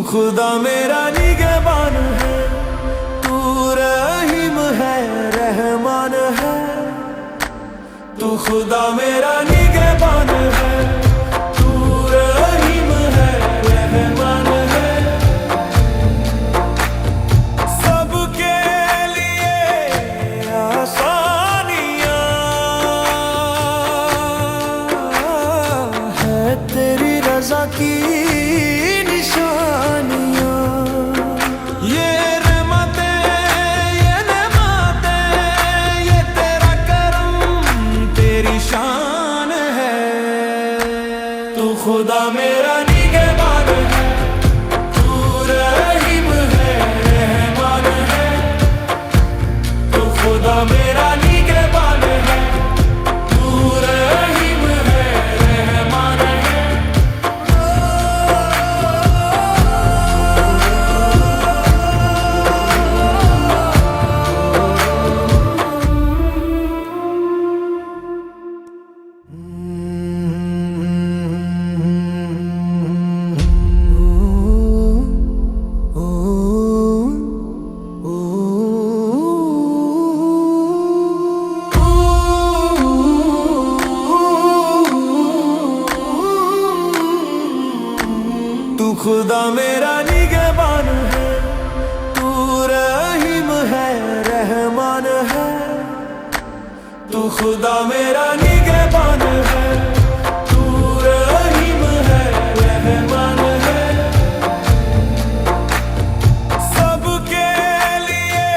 खुदा मेरा निगहबान है, तू रहीम है, रहमान है। तू खुदा मेरा निगहबान है, तू रहीम है, रहमान है। सबके लिए आसानियां है, तेरी रजा की खुदा मेरा निगहबान है, तू रहीम है, रहमान है। तू खुदा मेरा निगहबान है, तू रहीम है, रहमान है। तू खुदा मेरा निगहबान है, तू रहीम है, रहमान है। तू खुदा मेरा निगहबान है, तू रहीम है, रहमान है। सबके लिए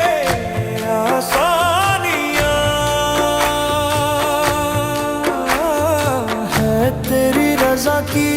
आसानियां है, तेरी रजा की